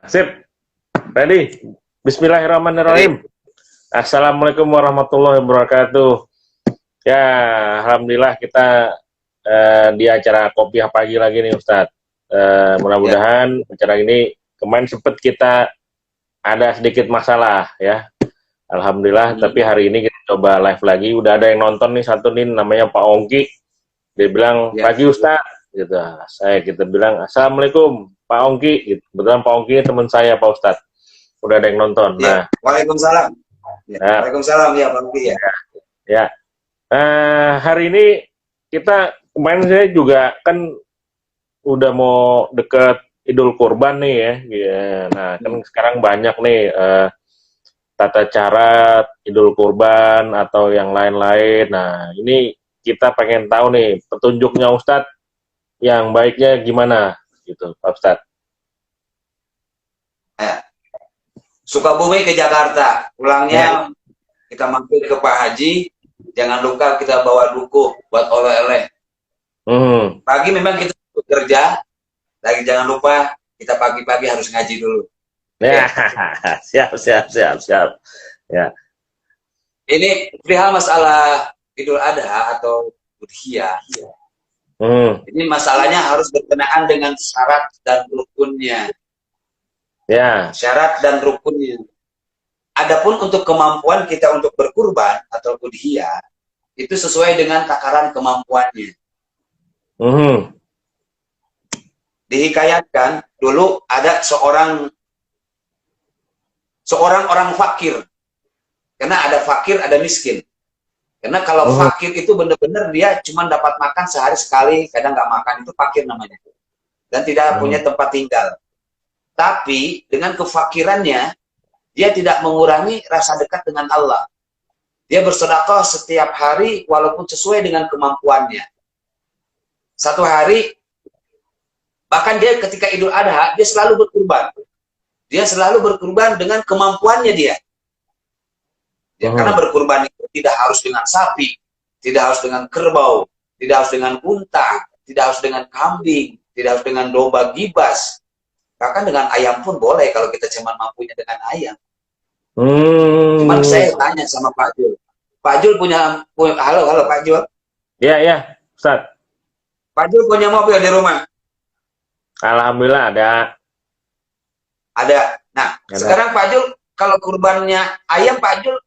Sip, ready. Bismillahirrahmanirrahim. Assalamualaikum warahmatullahi wabarakatuh. Ya, alhamdulillah kita di acara kopi pagi lagi nih Ustadz. Mudah-mudahan acara ini kemarin sempat kita ada sedikit masalah ya. Alhamdulillah, tapi hari ini kita coba live lagi. Udah ada yang nonton nih satu nih namanya Pak Ongki. Dia bilang pagi Ustadz, gitu. Kita bilang assalamualaikum Pak Ongki. Gitu. Kebetulan Pak Ongki teman saya Pak Ustadz. Udah ada yang nonton. Ya. Nah, Waalaikumsalam. Ya. Nah, Waalaikumsalam ya Pak Ongki ya. Ya. Hari ini kita kemarin saya juga kan udah mau deket Idul Kurban nih ya. Nah kan sekarang banyak nih tata cara Idul Kurban atau yang lain-lain. Nah ini kita pengen tahu nih petunjuknya Ustadz yang baiknya gimana gitu Pak Ustadz. Ya. Sukabumi ke Jakarta, pulangnya kita mampir ke Pak Haji. Jangan lupa kita bawa duku buat oleh-oleh. Pagi memang kita bekerja, lagi jangan lupa kita pagi-pagi harus ngaji dulu. Ya, siap. Ya. Ini perihal masalah Idul Adha atau Udhiyah. Ini masalahnya harus berkenaan dengan syarat dan rukunnya. Ya. Syarat dan rukunnya. Adapun untuk kemampuan kita untuk berkurban atau udhiyah itu sesuai dengan takaran kemampuannya. Dihikayatkan dulu ada seorang orang fakir. Karena ada fakir, ada miskin. Karena kalau fakir itu benar-benar dia cuma dapat makan sehari sekali, kadang nggak makan, itu fakir namanya. Dan tidak punya tempat tinggal. Tapi dengan kefakirannya, dia tidak mengurangi rasa dekat dengan Allah. Dia bersedekah setiap hari walaupun sesuai dengan kemampuannya. Satu hari, bahkan dia ketika Idul Adha, dia selalu berkurban. Dia selalu berkurban dengan kemampuannya dia. Karena berkurban itu tidak harus dengan sapi, tidak harus dengan kerbau, tidak harus dengan unta, tidak harus dengan kambing, tidak harus dengan domba gibas. Bahkan dengan ayam pun boleh kalau kita cuma mampunya dengan ayam. Cuman saya tanya sama Pak Jul. Pak Jul punya halo Pak Jul. Ya, Ustaz. Pak Jul punya mobil di rumah? Alhamdulillah ada. Ada. Nah, sekarang Pak Jul kalau kurbannya ayam, Pak Jul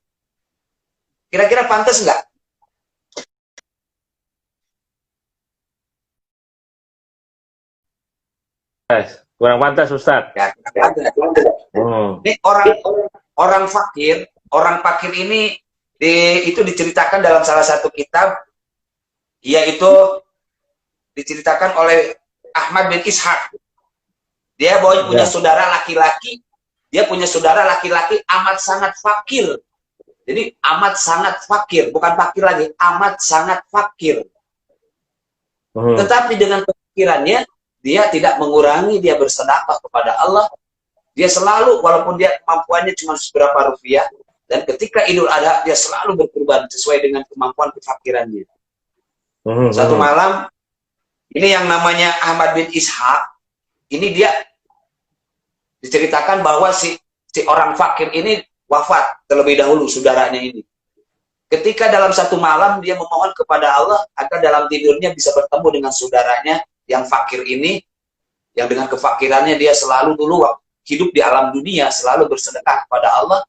kira-kira pantas nggak? Kurang pantas Ustaz. Ya, ini orang fakir ini itu diceritakan dalam salah satu kitab, yaitu diceritakan oleh Ahmad bin Ishaq. Dia punya saudara laki-laki, amat sangat fakir. Jadi amat sangat fakir, bukan fakir lagi, amat sangat fakir. Tetapi dengan kefakirannya, dia tidak mengurangi, dia bersedekah kepada Allah. Dia selalu, walaupun dia kemampuannya cuma seberapa rupiah, dan ketika Idul Adha, dia selalu berkurban sesuai dengan kemampuan kefakirannya. Satu malam, ini yang namanya Ahmad bin Ishaq, ini dia diceritakan bahwa si orang fakir ini wafat terlebih dahulu, saudaranya ini. Ketika dalam satu malam, dia memohon kepada Allah agar dalam tidurnya bisa bertemu dengan saudaranya yang fakir ini, yang dengan kefakirannya dia selalu dulu hidup di alam dunia, selalu bersedekah kepada Allah,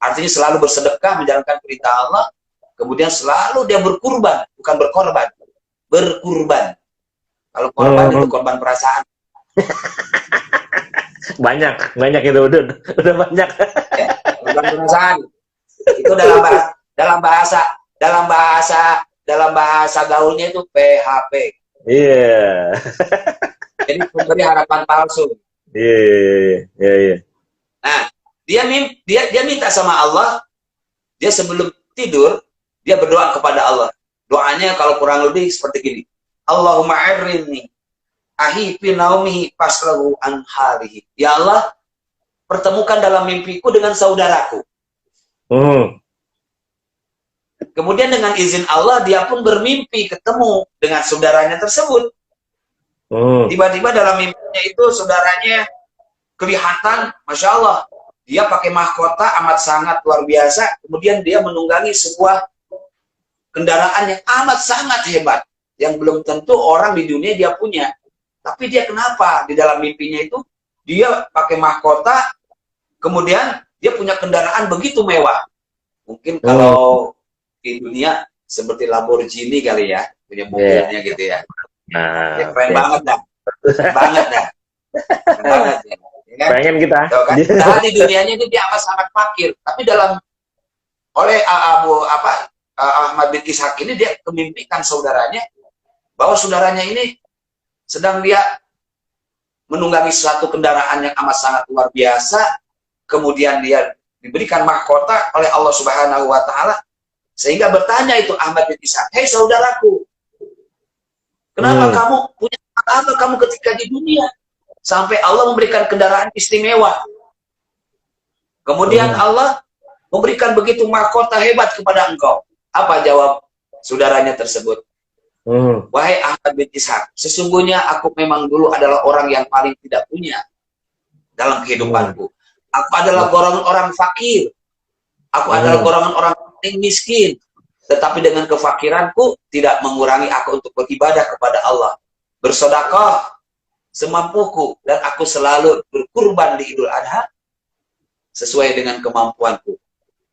artinya selalu bersedekah, menjalankan perintah Allah, kemudian selalu dia berkurban, bukan berkorban, berkurban. Kalau korban itu korban perasaan. banyak itu udah banyak. Ya, korban perasaan. Itu dalam bahasa gaulnya itu PHP. Iya. Jadi memberi harapan palsu. Iya. Nah, dia minta sama Allah, dia sebelum tidur dia berdoa kepada Allah. Doanya kalau kurang lebih seperti gini. Allahumma arrini ahi fi naumihi faslahu an halihi. Ya Allah, pertemukan dalam mimpiku dengan saudaraku. Kemudian dengan izin Allah dia pun bermimpi ketemu dengan saudaranya tersebut. Tiba-tiba dalam mimpinya itu saudaranya kelihatan, Masya Allah, dia pakai mahkota amat sangat luar biasa. Kemudian dia menunggangi sebuah kendaraan yang amat sangat hebat, yang belum tentu orang di dunia dia punya. Tapi dia kenapa di dalam mimpinya itu dia pakai mahkota, kemudian dia punya kendaraan begitu mewah. Mungkin kalau di dunia seperti Lamborghini kali ya, punya mobilnya gitu ya. Nah, Ya, keren banget dah. Keren banget dah. Keren banget ya. Ya kan? pengen kita. Tuh, kan? Nah, di dunianya ini dia amat sangat fakir, tapi dalam oleh Ahmad bin Ishaq ini dia kemimpikan saudaranya bahwa saudaranya ini sedang dia menunggangi suatu kendaraan yang amat sangat luar biasa, kemudian dia diberikan mahkota oleh Allah Subhanahu wa taala, sehingga bertanya itu Ahmad bin Ishaq, "Hei saudaraku, kenapa kamu punya apa kamu ketika di dunia sampai Allah memberikan kendaraan istimewa? Kemudian Allah memberikan begitu mahkota hebat kepada engkau." Apa jawab saudaranya tersebut? "Wahai Ahmad bin Ishaq, sesungguhnya aku memang dulu adalah orang yang paling tidak punya dalam kehidupanku. Aku adalah golongan orang fakir. Aku adalah golongan orang paling miskin. Tetapi dengan kefakiranku tidak mengurangi aku untuk beribadah kepada Allah, bersedekah semampuku, dan aku selalu berkurban di Idul Adha sesuai dengan kemampuanku.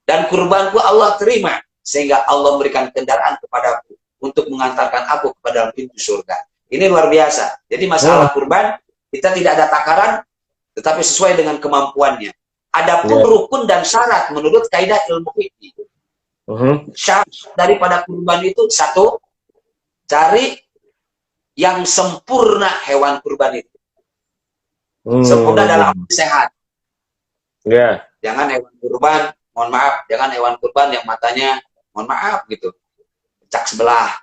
Dan kurbanku Allah terima, sehingga Allah memberikan kendaraan kepadaku untuk mengantarkan aku kepada pintu surga." Ini luar biasa. Jadi masalah kurban, kita tidak ada takaran, tetapi sesuai dengan kemampuannya. Adapun rukun dan syarat menurut kaidah ilmu fikih, syarat daripada kurban itu satu, cari yang sempurna hewan kurban itu. Sempurna dalam arti sehat. Jangan hewan kurban, mohon maaf, jangan hewan kurban yang matanya, mohon maaf gitu, pecah sebelah.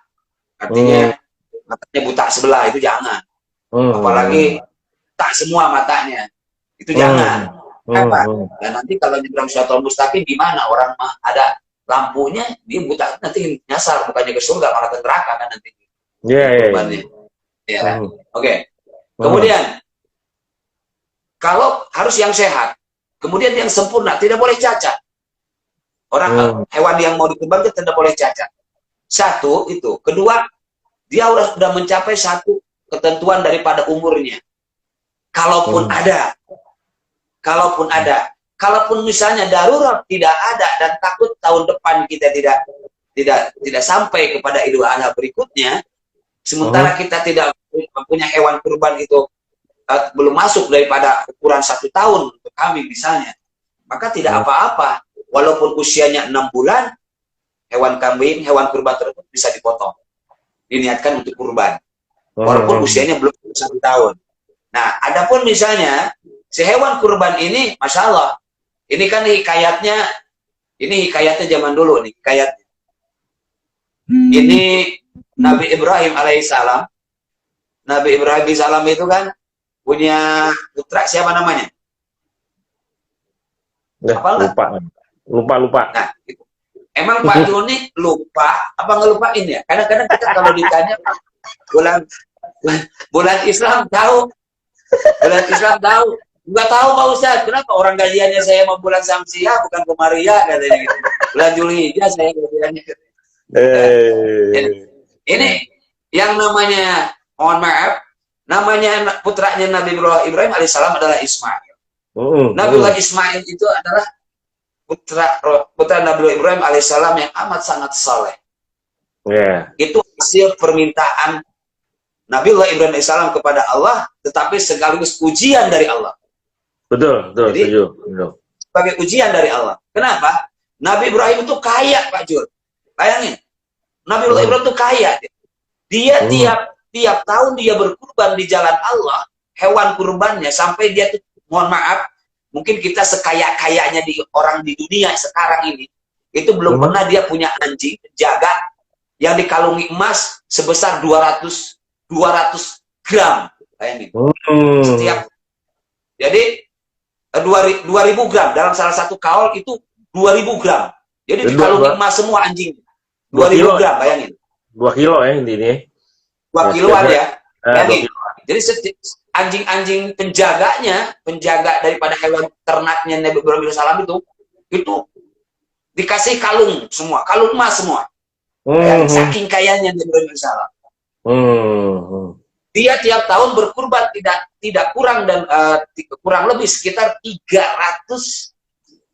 Artinya matanya buta sebelah, itu jangan. Apalagi tak semua matanya, itu jangan. Kenapa? Dan nanti kalau nyebrang Siratal Mustaqim gimana? Orang ada lampunya, dia buta, nanti nyasar, bukannya ke surga malah ke neraka kan nanti. Oke. Kemudian kalau harus yang sehat, kemudian yang sempurna, tidak boleh cacat. Orang hewan yang mau dikurbankan tidak boleh cacat. Satu itu. Kedua, dia sudah mencapai satu ketentuan daripada umurnya. Kalaupun ada. Kalaupun misalnya darurat tidak ada dan takut tahun depan kita tidak sampai kepada Idul Adha berikutnya, sementara kita tidak mempunyai hewan kurban itu belum masuk daripada ukuran 1 tahun untuk kami misalnya, maka tidak apa-apa. Walaupun usianya 6 bulan, hewan kambing, hewan kurban tersebut bisa dipotong, diniatkan untuk kurban, walaupun usianya belum 1 tahun. Nah, adapun misalnya si hewan kurban ini, Masya Allah, ini kan hikayatnya zaman dulu nih, hikayatnya. Ini Nabi Ibrahim alaihissalam. Nabi Ibrahim alaihissalam itu kan punya putra, siapa namanya? Lupa. Nah, gitu. Emang Pak Joni lupa apa ngelupain ya? Kadang-kadang kita kalau ditanya bulan Islam tahu, nggak tahu Pak Ustadz, kenapa orang gajiannya saya mau bulan Samsiah bukan Komariah katanya gitu. Bulan Julhijjah saya gajiannya. Ini yang namanya, mohon maaf, namanya putranya Nabi Ibrahim alaihissalam adalah Ismail. Nabiullah Ismail itu adalah putra Nabi Ibrahim alaihissalam yang amat sangat saleh. Itu hasil permintaan Nabiullah Ibrahim alaihissalam kepada Allah, tetapi sekaligus ujian dari Allah. Betul. Jadi, sebagai ujian dari Allah. Kenapa? Nabi Ibrahim itu kaya, Pak Jul. Bayangin, Nabiullah Ibrahim itu kaya. Dia tiap tahun dia berkurban di jalan Allah, hewan kurbannya sampai dia tuh, mohon maaf, mungkin kita sekaya-kayanya di orang di dunia sekarang ini, itu belum pernah dia punya anjing jaga yang dikalungi emas sebesar 200 gram. Bayangin. Setiap, jadi 2000 gram dalam salah satu kaul itu 2000 gram. Jadi dikalungi emas semua anjing. 2000 gram, bayangin. 2 kilo ya intinya. 2 kiloan ya. Bayangin. Jadi anjing-anjing penjaga daripada hewan ternaknya Nabi Ibrahim AS itu dikasih kalung semua, kalung emas semua. Saking kayanya Nabi Ibrahim AS. Dia tiap tahun berkurban tidak kurang dan kurang lebih sekitar 300,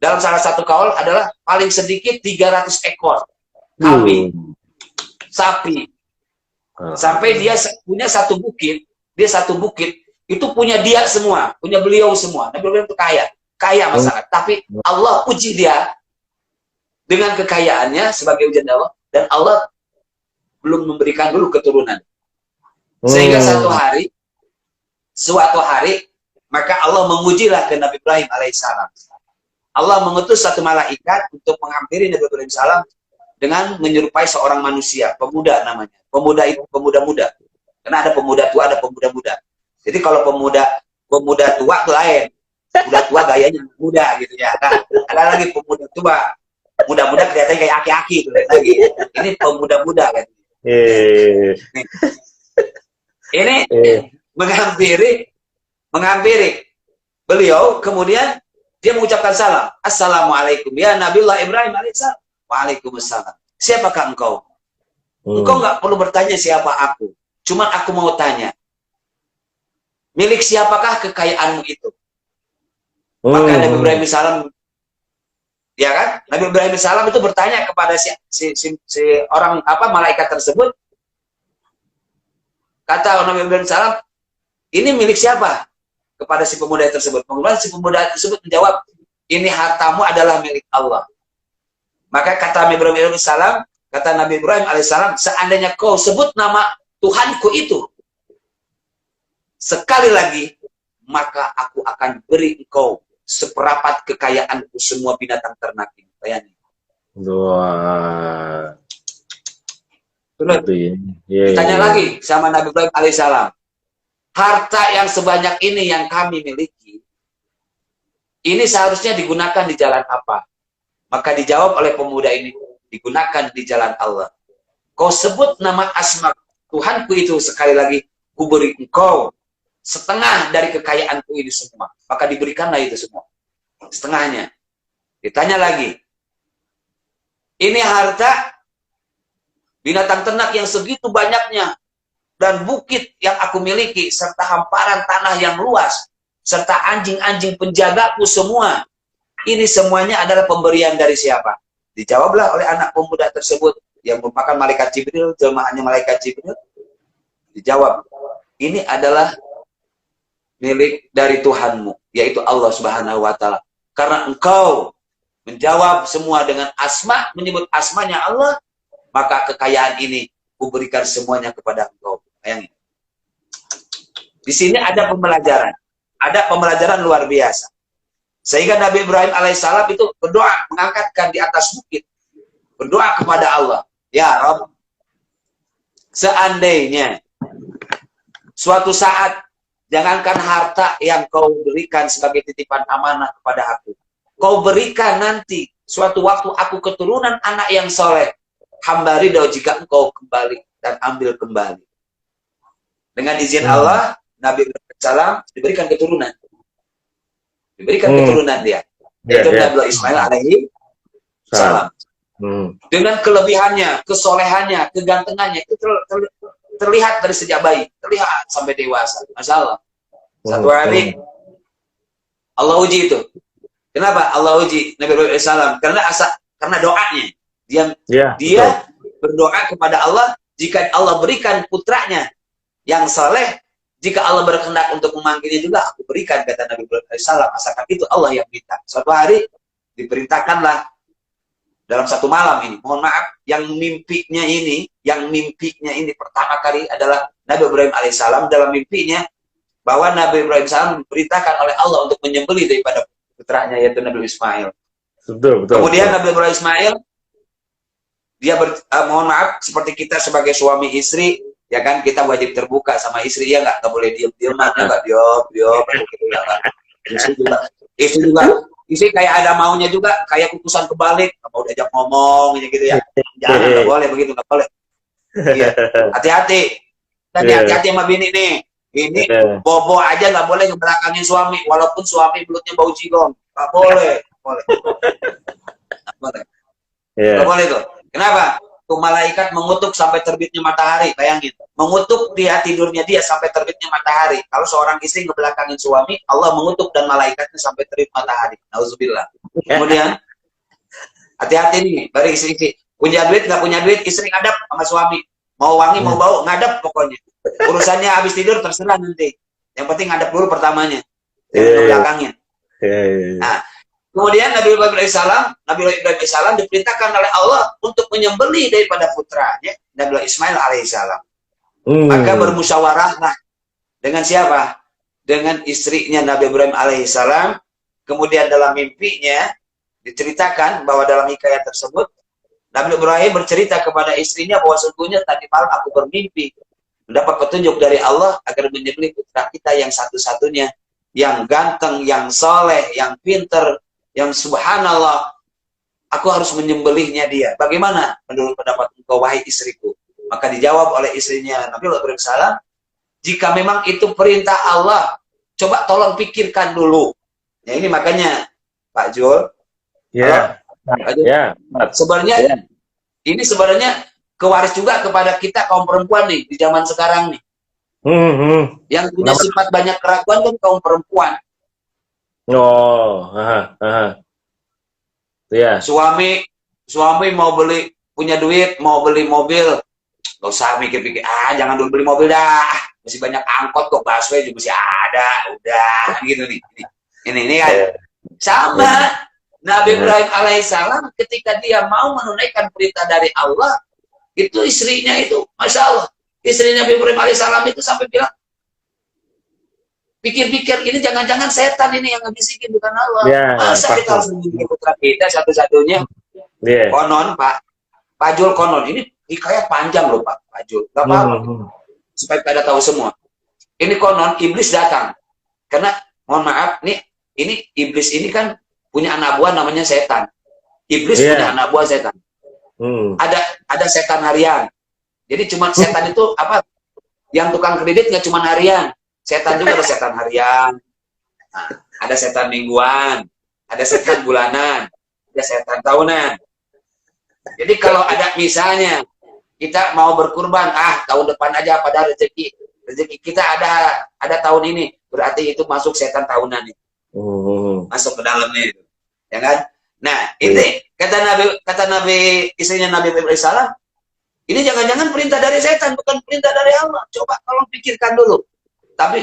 dalam salah satu kaul adalah paling sedikit 300 ekor kambing, sapi. Sampai dia punya satu bukit itu punya dia semua, punya beliau semua. Nabi Ibrahim itu kaya masyarakat. Tapi Allah uji dia dengan kekayaannya sebagai ujian Allah, dan Allah belum memberikan dulu keturunan. Sehingga suatu hari, maka Allah mengujilah ke Nabi Ibrahim alaihissalam. Allah mengutus satu malaikat untuk menghampiri Nabi Ibrahim alaihissalam dengan menyerupai seorang manusia, pemuda namanya. Pemuda itu pemuda muda. Karena ada pemuda tua, ada pemuda muda. Jadi kalau pemuda tua itu lain. Pemuda tua gayanya muda gitu ya. Nah, ada lagi pemuda tua. Muda-muda kelihatannya kayak aki-aki gitu lagi. Ini pemuda muda kan. Ini menghampiri beliau, kemudian dia mengucapkan salam. Assalamualaikum ya Nabiullah Ibrahim alaihissalam. Waalaikumsalam. Siapakah engkau? Engkau nggak perlu bertanya siapa aku. Cuman aku mau tanya, milik siapakah kekayaanmu itu? Maka Nabi Ibrahim salam, ya kan? Nabi Ibrahim salam itu bertanya kepada si orang malaikat tersebut. Kata Nabi Ibrahim salam, ini milik siapa? Kepada si pemuda tersebut. Kemudian si pemuda tersebut menjawab, ini hartamu adalah milik Allah. Maka kata Nabi Ibrahim alaihissalam, seandainya kau sebut nama Tuhanku itu sekali lagi, maka aku akan beri engkau seperapat kekayaanku semua binatang ternak ini. Bayangin. Wah. Ditanya lagi sama Nabi Ibrahim alaihissalam, harta yang sebanyak ini yang kami miliki, ini seharusnya digunakan di jalan apa? Maka dijawab oleh pemuda ini, digunakan di jalan Allah. Kau sebut nama asma Tuhanku itu sekali lagi, ku beri engkau setengah dari kekayaanku ini semua. Maka diberikanlah itu semua, setengahnya. Ditanya lagi, ini harta binatang ternak yang segitu banyaknya, dan bukit yang aku miliki, serta hamparan tanah yang luas, serta anjing-anjing penjagaku semua. Ini semuanya adalah pemberian dari siapa? Dijawablah oleh anak pemuda tersebut, yang merupakan malaikat Jibril, jelmaannya malaikat Jibril. Dijawab, ini adalah milik dari Tuhanmu, yaitu Allah Subhanahu wa Ta'ala. Karena engkau menjawab semua dengan asma, menyebut asmanya Allah, maka kekayaan ini kuberikan semuanya kepada engkau. Bayangin. Di sini ada pembelajaran luar biasa. Sehingga Nabi Ibrahim alaihissalam itu berdoa, mengangkatkan di atas bukit, berdoa kepada Allah, ya Rabb, seandainya suatu saat, jangankan harta yang kau berikan sebagai titipan amanah kepada aku, kau berikan nanti suatu waktu aku keturunan anak yang soleh, hamba ridho jika engkau kembali dan ambil kembali. Dengan izin Allah, Nabi Ibrahim alaihissalam diberikan keturunan. Keturunan dia. Yaitu Nabi Ismail alaihi salam. Dengan kelebihannya, kesolehannya, kegantengannya, itu terlihat dari sejak bayi, terlihat sampai dewasa. Masya Allah. Satu hari, Allah uji itu. Kenapa Allah uji Nabi Ibrahim alaihissalam? Karena doanya. Dia berdoa kepada Allah, jika Allah berikan putranya yang saleh, jika Allah berkehendak untuk memanggilnya juga, aku berikan, kata Nabi Ibrahim alaihissalam. Asalkan itu Allah yang minta. Suatu hari diperintahkanlah dalam satu malam ini, mohon maaf, yang mimpinya ini pertama kali adalah Nabi Ibrahim alaihissalam. Dalam mimpinya bahwa Nabi Ibrahim alaihissalam diperintahkan oleh Allah untuk menyembelih daripada putranya, yaitu Nabi Ismail. Betul. Kemudian Nabi Ibrahim Ismail, dia mohon maaf, seperti kita sebagai suami istri, ya kan, kita wajib terbuka sama istri, ya nggak boleh diem-diem, nggak diam gitu ya kan. Istri juga Istri kayak ada maunya juga, kayak kutusan kebalik, mau diajak ngomong gitu ya. Jangan, nggak boleh begitu, nggak boleh. Iya, hati-hati. Dan hati-hati sama bini nih. Ini bobo aja nggak boleh ngebelakangin suami, walaupun suami mulutnya bau jigong. Nggak boleh, boleh. Nggak boleh. Nggak boleh tuh. Kenapa? Tuh malaikat mengutuk sampai terbitnya matahari, bayangin. Mengutuk dia tidurnya dia sampai terbitnya matahari. Kalau seorang istri ngebelakangin suami, Allah mengutuk dan malaikatnya sampai terbit matahari. Nauzubillah. Kemudian hati-hati nih dari istri-istri. Punya duit nggak punya duit, istri ngadap sama suami. Mau wangi mau bau ngadap pokoknya. Urusannya habis tidur terserah nanti. Yang penting ngadap dulu pertamanya. Jangan ngebelakangin. Nah, kemudian Nabi Ibrahim alaihissalam diperintahkan oleh Allah untuk menyembelih daripada putranya Nabi Ismail alaihissalam. Maka bermusyawarahlah dengan siapa? Dengan istrinya Nabi Ibrahim alaihissalam. Kemudian dalam mimpinya diceritakan bahwa dalam hikayat tersebut Nabi Ibrahim bercerita kepada istrinya bahwa sesungguhnya tadi malam aku bermimpi mendapat petunjuk dari Allah agar menyembelih putra kita yang satu-satunya, yang ganteng, yang soleh, yang pinter, yang subhanallah, aku harus menyembelihnya dia. Bagaimana menurut pendapat engkau wahai istriku? Maka dijawab oleh istrinya Nabi Ibrahim salam, jika memang itu perintah Allah, coba tolong pikirkan dulu. Ya ini makanya Pak Jul, sebenarnya ini sebenarnya kewaris juga kepada kita kaum perempuan nih di zaman sekarang nih. Yang punya sifat banyak keraguan kan kaum perempuan. Suami mau beli, punya duit, mau beli mobil, gak usah mikir-pikir, jangan dulu beli mobil dah, masih banyak angkot kok, busway juga masih ada, udah gitu nih. Ini kan sama Nabi Ibrahim alaihissalam ketika dia mau menunaikan perintah dari Allah, itu istrinya itu, masya Allah, istri Nabi Ibrahim alaihissalam itu sampai bilang, pikir-pikir ini jangan-jangan setan ini yang ngebisikin bukan Allah. Masa kita harus memiliki putra kita satu-satunya? Konon Pak Jul, konon ini hikayat panjang loh Pak Jul, gak apa-apa supaya pada tahu semua. Ini konon iblis datang karena mohon maaf nih, ini iblis ini kan punya anak buah namanya setan. Iblis punya anak buah setan. Ada setan harian. Jadi cuma setan itu apa? Yang tukang kredit nggak cuma harian. Setan juga ada setan harian. Nah, ada setan mingguan, ada setan bulanan, ada setan tahunan. Jadi kalau ada misalnya kita mau berkurban, tahun depan aja pada rezeki kita ada tahun ini, berarti itu masuk setan tahunan itu. Masuk ke dalamnya itu. Ya kan? Nah, ini kata Nabi istrinya Nabi Ibrahim salam, ini jangan-jangan perintah dari setan, bukan perintah dari Allah. Coba tolong pikirkan dulu. Tapi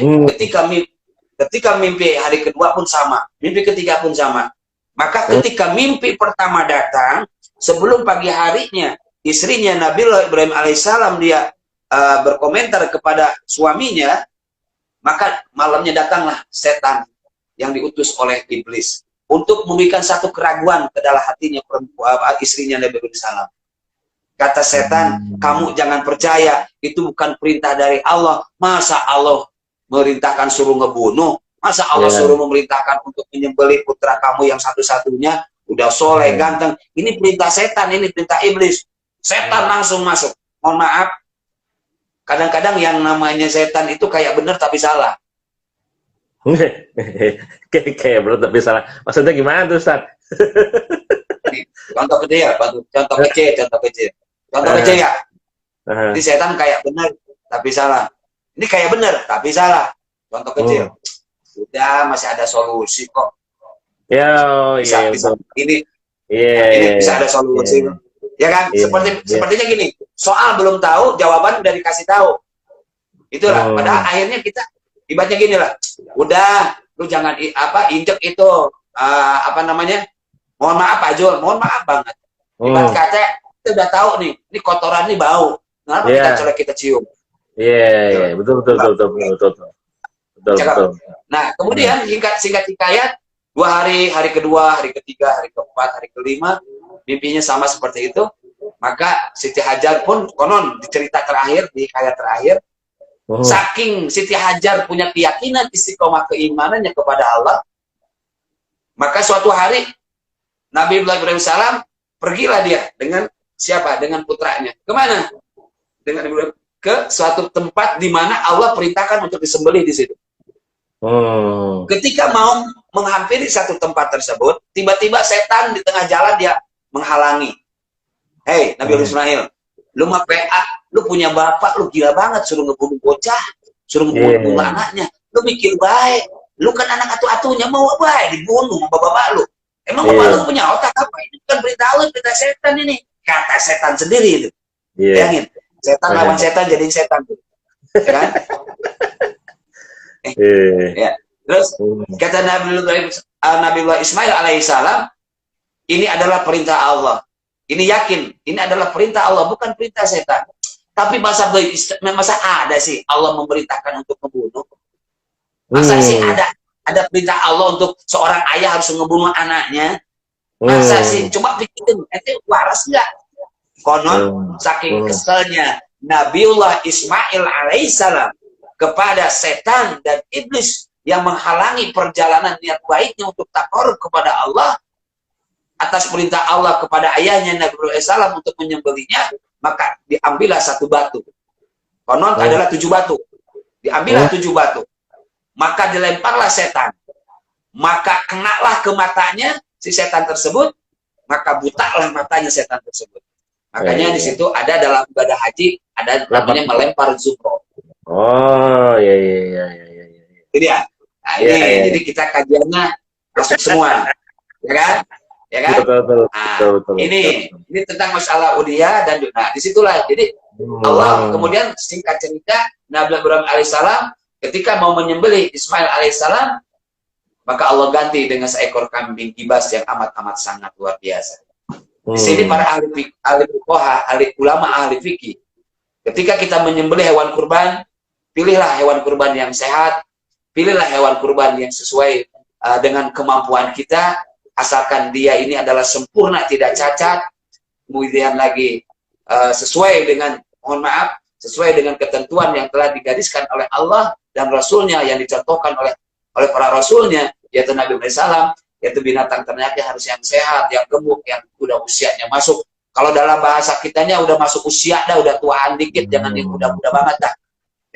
ketika mimpi hari kedua pun sama, mimpi ketiga pun sama. Maka ketika mimpi pertama datang, sebelum pagi harinya, istrinya Nabi Ibrahim alaihissalam dia berkomentar kepada suaminya, maka malamnya datanglah setan yang diutus oleh iblis untuk memberikan satu keraguan ke dalam hatinya istrinya Nabi Ibrahim alaihissalam. Kata setan, kamu jangan percaya, itu bukan perintah dari Allah. Masa Allah merintahkan suruh ngebunuh? Masa Allah suruh memerintahkan untuk menyembelih putra kamu yang satu-satunya, udah soleh, ganteng? Ini perintah setan, ini perintah iblis. Setan langsung masuk. Mohon maaf, kadang-kadang yang namanya setan itu kayak benar tapi salah. Kayak benar tapi salah. Maksudnya gimana tuh, Ustaz? Contoh kecil ya, contoh kecil ya. Jadi setan kayak benar tapi salah. Ini kayak benar tapi salah. Contoh kecil. Udah masih ada solusi kok. Bisa. Ini bisa ada solusi. Ya kan? Sepertinya gini. Soal belum tahu, jawaban udah dikasih tahu. Itulah. Padahal akhirnya kita ibaratnya gini lah. Udah, lu jangan injek itu mohon maaf Pak Jul, mohon maaf banget. Ibarat kata kita udah tahu nih, ini kotoran nih bau. Kenapa kita colek, kita cium? Betul. Nah, kemudian singkat hikayat, 2 hari, hari kedua, hari ketiga, hari keempat, hari kelima, mimpinya sama seperti itu. Maka Siti Hajar pun konon di cerita terakhir, di hikayat terakhir, saking Siti Hajar punya keyakinan istiqomah keimanannya kepada Allah, Maka suatu hari Nabi Ibrahim salam pergilah dia dengan siapa? Dengan putranya. Kemana? Dengan Ibrahim ke suatu tempat di mana Allah perintahkan untuk disembelih di situ. Ketika mau menghampiri satu tempat tersebut, tiba-tiba setan di tengah jalan dia menghalangi. Hei, Nabi Ismail, lu mah PA, lu punya bapak, lu gila banget, suruh ngebunuh bocah, suruh ngebunuh anaknya. Lu mikir baik, lu kan anak atu-atunya, mau baik dibunuh sama bapak lu. Emang bapak lu punya otak apa? Ini bukan berita Allah, berita setan ini. Kata setan sendiri itu. Bayangin, setan lawan setan jadi setan. Ya kan? Ya. Terus kata Nabi Ismail alaihissalam, ini adalah perintah Allah. Ini yakin, ini adalah perintah Allah, bukan perintah setan. Tapi masa ada sih Allah memerintahkan untuk membunuh? Masa sih ada perintah Allah untuk seorang ayah harus membunuh anaknya? Masa sih? Coba pikirin, itu waras nggak? Konon saking keselnya Nabiullah Ismail alaihissalam kepada setan dan iblis yang menghalangi perjalanan niat baiknya untuk takarrub kepada Allah, atas perintah Allah kepada ayahnya Nabi Ibrahim salam untuk menyembelihnya, maka diambillah satu batu. Konon adalah 7 batu. Diambillah 7 batu. Maka dilemparlah setan. Maka kenalah ke matanya si setan tersebut, maka butalah matanya setan tersebut. Makanya di situ ada dalam ibadah haji ada namanya melempar zufro. Oh, iya. Jadi ya. Nah, ini jadi kita kajiannya masuk semua. Ya kan? Ya kan? Betul. Ini tentang masalah udhiyah dan nah, disitulah. Jadi Allah kemudian singkat cerita Nabi Ibrahim alaihissalam ketika mau menyembelih Ismail alaihissalam, maka Allah ganti dengan seekor kambing kibas yang amat sangat luar biasa. Di sini para ahli fuqaha, ulama ahli fikih, ketika kita menyembelih hewan kurban, pilihlah hewan kurban yang sehat, pilihlah hewan kurban yang sesuai dengan kemampuan kita, asalkan dia ini adalah sempurna, tidak cacat, kemudian lagi sesuai dengan, mohon maaf, sesuai dengan ketentuan yang telah digariskan oleh Allah dan Rasulnya, yang dicontohkan oleh para Rasulnya, yaitu Nabi Muhammad SAW, yaitu binatang ternaknya harus yang sehat, yang gemuk, yang udah usianya masuk. Kalau dalam bahasa kitanya udah masuk usia dah, udah tuaan dikit, jangan yang muda-muda banget dah.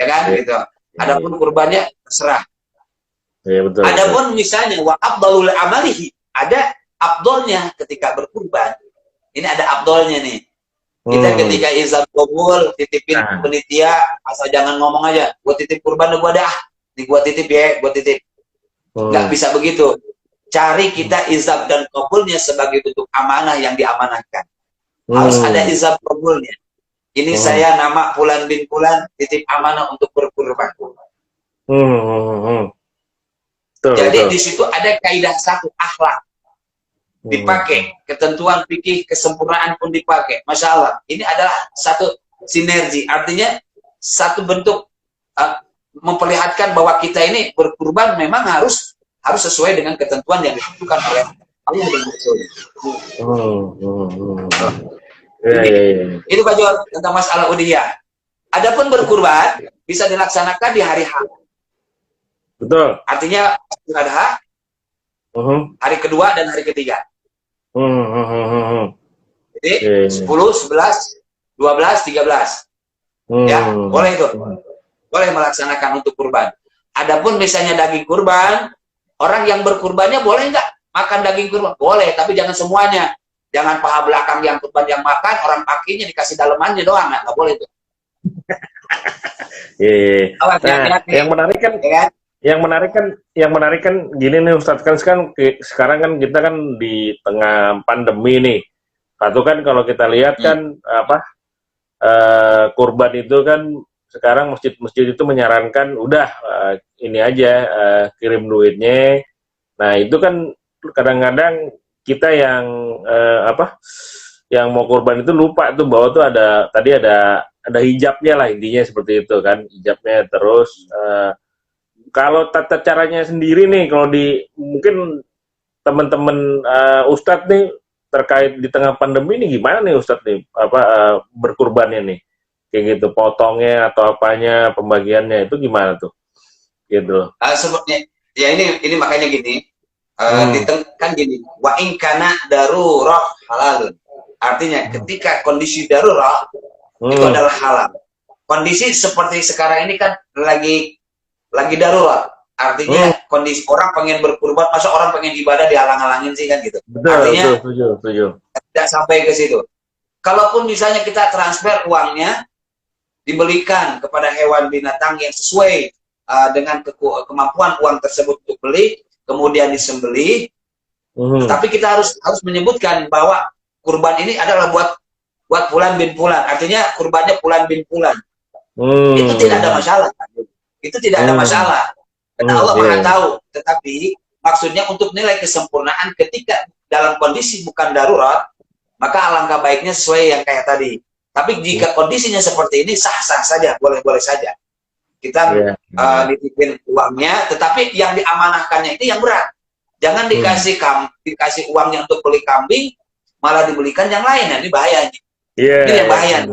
Ya kan? Gitu. Adapun kurbannya terserah. Iya, betul. Adapun misalnya wa afdalul amalihi, ada afdolnya ketika berkurban. Ini ada afdolnya nih. Kita ketika izab qabul, titipin penitia, asal jangan ngomong aja, gua titip kurban gua dah. Nih gua titip ya, gua titip. Nggak bisa begitu. Cari kita izab dan qabulnya sebagai bentuk amanah yang diamanahkan. Harus ada izab qabulnya. Ini saya nama Fulan bin Fulan, titip amanah untuk berkurban. Jadi di situ ada kaidah satu, akhlak dipakai, ketentuan fikih, kesempurnaan pun dipakai. Masya Allah, ini adalah satu sinergi, artinya satu bentuk memperlihatkan bahwa kita ini berkurban memang harus sesuai dengan ketentuan yang ditentukan oleh Allah dan Rasulnya. Itu Pak Jor tentang masalah udhiyah. Adapun berkurban bisa dilaksanakan di hari H. Betul. Artinya Adha, hari kedua dan hari ketiga. Jadi 10, 11, 12, 13. Ya, boleh itu. Boleh melaksanakan untuk kurban. Adapun misalnya daging kurban, orang yang berkurbannya boleh nggak makan daging kurban? Boleh, tapi jangan semuanya. Jangan paha belakang yang kurban yang makan, orang pakinya dikasih dalemannya doang, nggak boleh itu. Nah, yang menarik kan gini nih Ustadz, kan sekarang kan kita kan di tengah pandemi nih. Satu kan kalau kita lihat kan kurban itu kan sekarang masjid-masjid itu menyarankan udah ini aja kirim duitnya. Nah itu kan kadang-kadang kita yang yang mau kurban itu lupa tuh bahwa tuh tadi ada hijabnya lah, intinya seperti itu kan, hijabnya. Terus kalau tata caranya sendiri nih, kalau mungkin teman-teman Ustadz nih terkait di tengah pandemi ini gimana nih Ustadz nih berkurbannya nih, kayak gitu, potongnya atau apanya, pembagiannya itu gimana tuh, gitu. Sebetulnya ya ini makanya gini, Kan gini, wa in kana darurah halalun. Artinya ketika kondisi darurat itu adalah halal. Kondisi seperti sekarang ini kan lagi darurat. Artinya kondisi orang pengen berkurban, masa orang pengen ibadah dihalang-halangin sih kan gitu. Betul, Artinya setuju. tidak sampai ke situ. Kalaupun misalnya kita transfer uangnya dibelikan kepada hewan binatang yang sesuai dengan kemampuan uang tersebut untuk beli, kemudian disembelih, tapi kita harus menyebutkan bahwa kurban ini adalah buat Fulan bin Fulan, artinya kurbannya Fulan bin Fulan. Itu tidak ada masalah. Itu tidak ada masalah. Karena Allah Maha tahu. Tetapi maksudnya untuk nilai kesempurnaan ketika dalam kondisi bukan darurat, maka alangkah baiknya sesuai yang kayak tadi. Tapi jika kondisinya seperti ini, sah-sah saja, boleh-boleh saja. Kita nitipin uangnya, tetapi yang diamanahkannya itu yang berat. Jangan dikasih uangnya untuk beli kambing, malah dibelikan yang lain. Nah, ini bahaya. Ini yang bahaya.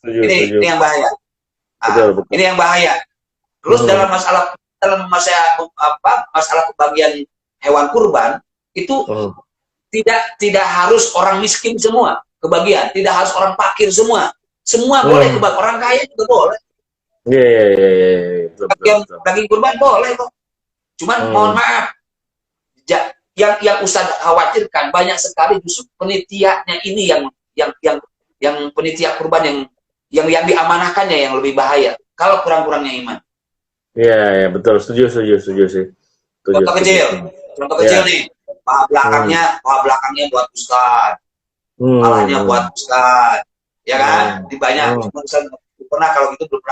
Ini yang bahaya. Ini yang bahaya. Terus dalam masalah kebagian hewan kurban itu tidak harus orang miskin semua kebagian, tidak harus orang fakir semua boleh kebagian, orang kaya juga boleh. Daging kurban boleh kok. Cuman mohon maaf, yang Ustadz khawatirkan banyak sekali justru penitianya ini yang penitia kurban yang diamanahkannya yang lebih bahaya kalau kurang-kurangnya iman. Iya, betul, setuju sih. Contoh kecil nih, paha belakangnya buat Ustadz, palanya buat Ustadz, ya kan? Di banyak, pernah kalau gitu belum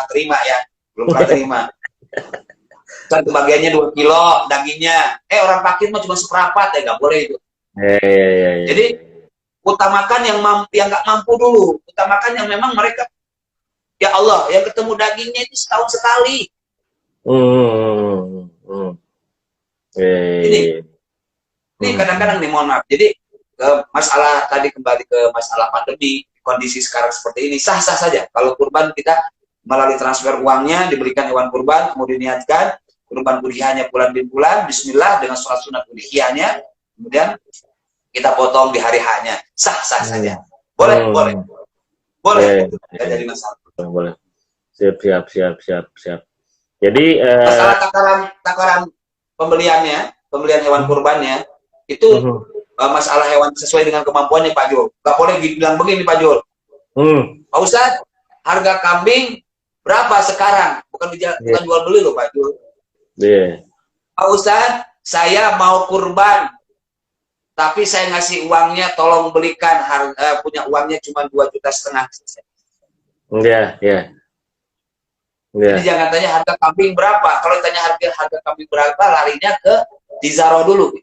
pernah terima. Kan kebagiannya 2 kilo dagingnya, orang fakir mah cuma seperempat, nggak boleh itu. Jadi utamakan yang nggak mampu dulu, utamakan yang memang mereka, ya Allah, yang ketemu dagingnya itu setahun sekali. Ini kadang-kadang nih, mohon maaf. Jadi masalah tadi, kembali ke masalah pandemi, kondisi sekarang seperti ini, sah-sah saja. Kalau kurban kita melalui transfer uangnya, diberikan hewan kurban, kemudian niatkan kurban udhiyahnya Fulan bin Fulan, bismillah dengan sholat sunat udhiyahnya, kemudian kita potong di hari hanya, sah-sah saja. Boleh. Tidak jadi masalah. Boleh. Siap. Jadi masalah takaran pembelian hewan kurbannya itu masalah hewan sesuai dengan kemampuannya Pak Jul. Gak boleh dibilang begini Pak Jul. Pak Ustadz, harga kambing berapa sekarang? Bukan jual beli loh Pak Jul. Pak Ustadz, saya mau kurban, tapi saya ngasih uangnya, tolong belikan, punya uangnya cuma 2,5 juta. Jadi jangan tanya harga kambing berapa. Kalau ditanya harga kambing berapa, larinya ke Dizaro dulu,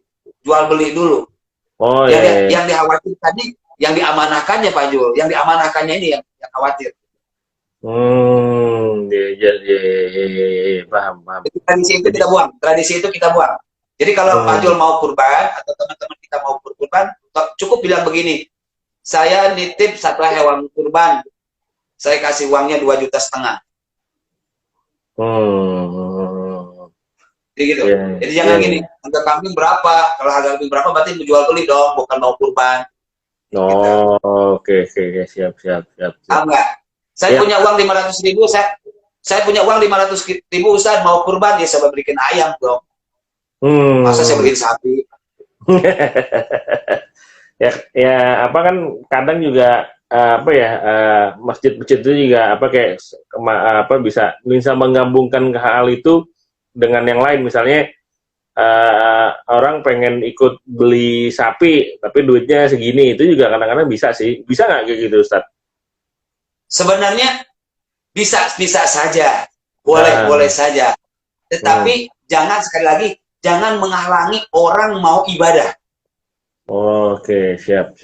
jual beli dulu. Yang dikhawatir tadi, yang diamanahkannya Pak Jul, yang diamanahkannya ini yang khawatir. Paham. Tradisi itu kita buang. Jadi kalau Pak Jul mau kurban atau teman-teman kita mau kurban, cukup bilang begini, saya nitip satu hewan kurban, saya kasih uangnya 2,5 juta. Jadi gitu. Jadi jangan gini, harga kambing berapa? Kalau harga kambing berapa berarti menjual beli dong, bukan mau kurban. Oke, siap. Enggak. Saya punya uang 500.000, saya punya uang 500.000 Ustaz, mau kurban, ya saya belikan ayam dong. Masa saya beliin sapi? ya apa kan kadang juga masjid-masjid itu juga bisa menggabungkan hal itu dengan yang lain. Misalnya orang pengen ikut beli sapi tapi duitnya segini, itu juga kadang-kadang bisa nggak kayak gitu Ustaz? Sebenarnya bisa saja, boleh saja, tetapi jangan, sekali lagi, jangan menghalangi orang mau ibadah. Oke, siap.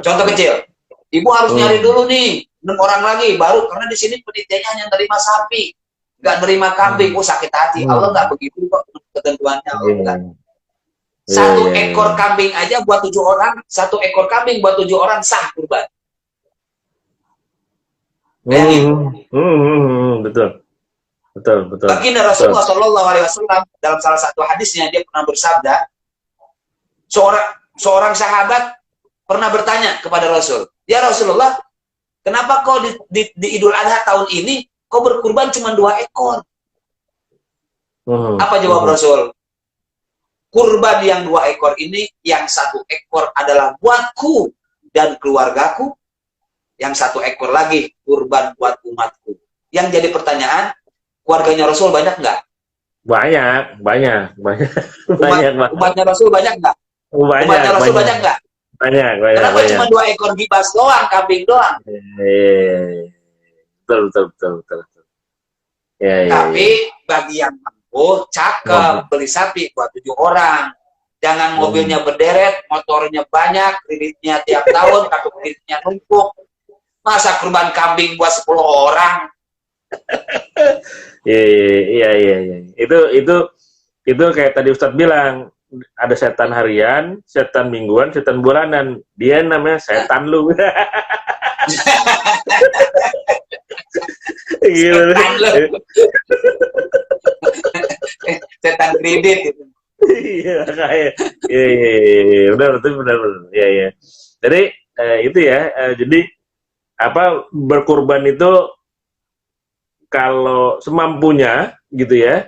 Contoh kecil, ibu harus nyari dulu nih 6 orang lagi baru, karena di sini penitiannya hanya nerima sapi, nggak nerima kambing. Sakit hati. Allah nggak begitu kok ketentuannya. Satu ekor kambing aja buat 7 orang, 1 ekor kambing buat 7 orang sah kurban. Betul. Baginda Rasulullah SAW dalam salah satu hadisnya, dia pernah bersabda, seorang sahabat pernah bertanya kepada Rasul, ya Rasulullah, kenapa kau di Idul Adha tahun ini kau berkurban cuma 2 ekor? Apa jawab Rasul? Kurban yang 2 ekor ini, yang 1 ekor adalah buatku dan keluargaku, yang 1 ekor lagi kurban buat umatku. Yang jadi pertanyaan, keluarganya Rasul banyak nggak? Banyak. Umatnya Rasul banyak nggak? Umatnya Rasul banyak nggak? Banyak. Kenapa cuma 2 ekor gibas doang, kambing doang? Betul. Ya. Tapi bagi yang mampu, cakep, beli sapi buat 7 orang. Jangan mobilnya berderet, motornya banyak, kreditnya tiap tahun, kartu kreditnya numpuk. Masa kurban kambing buat 10 orang? Iya. Itu kayak tadi Ustadz bilang, ada setan harian, setan mingguan, setan bulanan. Dia namanya setan lu. Gitu. Setan kredit gitu. Iya, kayak. Iya. Benar. Iya. Jadi itu ya. Jadi apa, berkurban itu kalau semampunya gitu ya,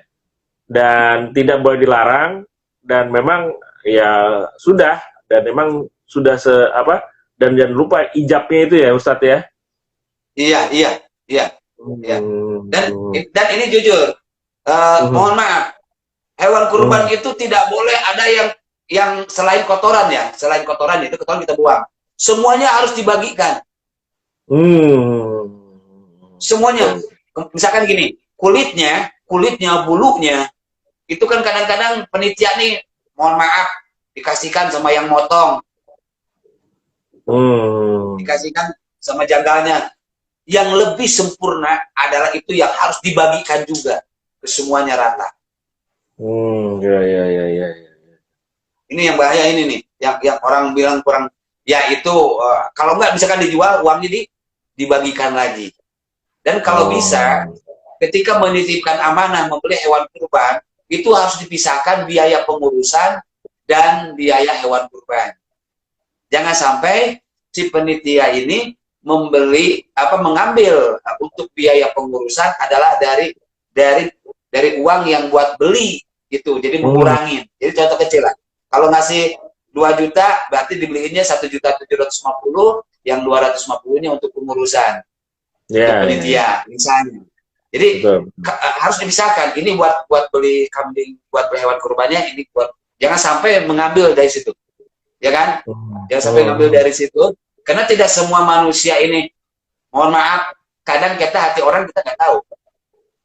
dan tidak boleh dilarang, dan memang ya sudah, dan memang sudah dan jangan lupa ijabnya itu ya Ustadz ya. Iya. Dan ini jujur, mohon maaf, hewan kurban itu tidak boleh ada yang selain kotoran ya, selain kotoran itu kotoran kita buang. Semuanya harus dibagikan. Semuanya. Misalkan gini, kulitnya, bulunya, itu kan kadang-kadang penitia nih, mohon maaf, dikasihkan sama yang motong. Dikasihkan sama janggalnya. Yang lebih sempurna adalah itu yang harus dibagikan juga ke semuanya rata. Ya. Ini yang bahaya ini nih, yang orang bilang kurang, ya itu kalau nggak misalkan dijual, uangnya dibagikan lagi. Dan kalau bisa, ketika menitipkan amanah membeli hewan kurban, itu harus dipisahkan biaya pengurusan dan biaya hewan kurban. Jangan sampai si penitia ini mengambil untuk biaya pengurusan adalah dari uang yang buat beli gitu, jadi mengurangi. Jadi contoh kecil lah, kalau ngasih 2 juta berarti dibeliinnya 1.750.000, yang 250-nya untuk pengurusan untuk penitia misalnya. Jadi harus dipisahkan, ini buat beli kambing, buat beli hewan kurbannya, ini buat, jangan sampai mengambil dari situ, ya kan? Jangan sampai mengambil dari situ. Karena tidak semua manusia ini, mohon maaf, kadang hati orang kita nggak tahu.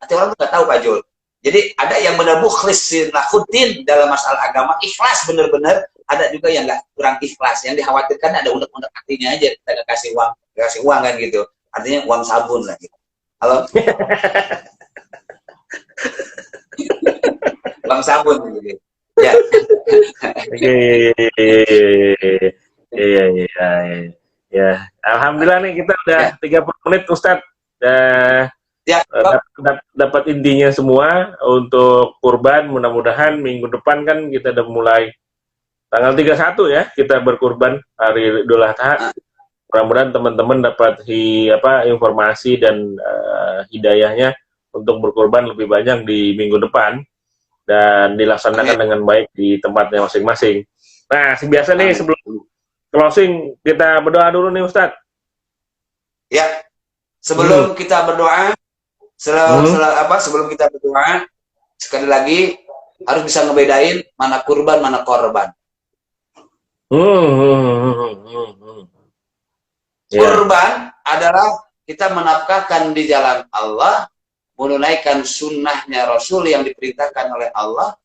Hati orang kita nggak tahu, Pak Jul. Jadi ada yang benar mukhlisin lahuddin dalam masalah agama, ikhlas benar-benar. Ada juga yang nggak kurang ikhlas. Yang dikhawatirkan ada unek-unek hatinya aja, kita nggak kasih uang kan gitu. Artinya uang sabun lah gitu. Halo? Uang sabun gitu. Ya. Ya, alhamdulillah nih kita udah 30 menit Ustadz. Dapat intinya semua untuk kurban. Mudah-mudahan minggu depan kan kita udah mulai tanggal 31 ya, kita berkurban hari Idul Adha. Mudah-mudahan teman-teman dapat informasi dan hidayahnya untuk berkurban lebih banyak di minggu depan dan dilaksanakan dengan baik di tempatnya masing-masing. Nah, biasa nih sebelum closing kita berdoa dulu nih Ustadz. Ya, sebelum kita berdoa, sebelum kita berdoa, sekali lagi harus bisa ngebedain mana kurban, mana korban. Kurban adalah kita menafkahkan di jalan Allah, menunaikan sunnahnya Rasul yang diperintahkan oleh Allah.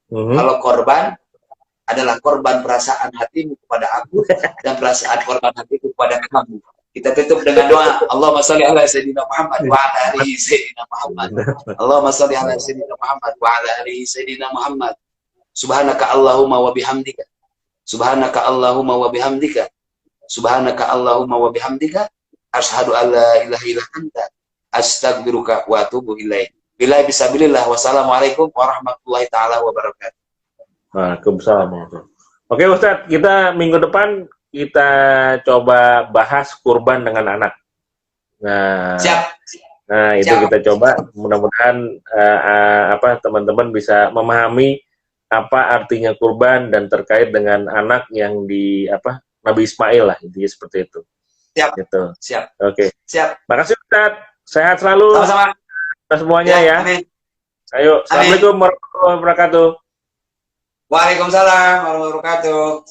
Kalau korban adalah korban perasaan hatimu kepada aku dan perasaan korban hatiku kepada kamu. Kita tutup dengan doa, Allahumma sholli ala sayyidina Muhammad wa ala alihi sayyidina Muhammad. Allahumma sholli ala sayyidina Muhammad wa ala alihi sayyidina Muhammad. Subhanaka Allahumma wa bihamdika. Subhanaka Allahumma wa bihamdika. Subhanaka Allahumma wa bihamdika. Asyhadu an la ilaha illa anta. Astaghfiruka wa atubu ilaik. Billahi bisabilillah. Wassalamualaikum warahmatullahi taala wabarakatuh. Waalaikumsalam. Oke Ustadz, kita minggu depan kita coba bahas kurban dengan anak. Nah, Siap. nah itu Siap. kita coba. Mudah-mudahan teman-teman bisa memahami apa artinya kurban dan terkait dengan anak yang Nabi Ismail lah, intinya seperti itu. Siap. Gitu. Siap. Oke. Siap. Makasih Ustadz. Sehat selalu. Sama-sama. Kita semuanya ya. Amin. Ayo, assalamualaikum warahmatullahi wabarakatuh. Waalaikumsalam warahmatullahi wabarakatuh.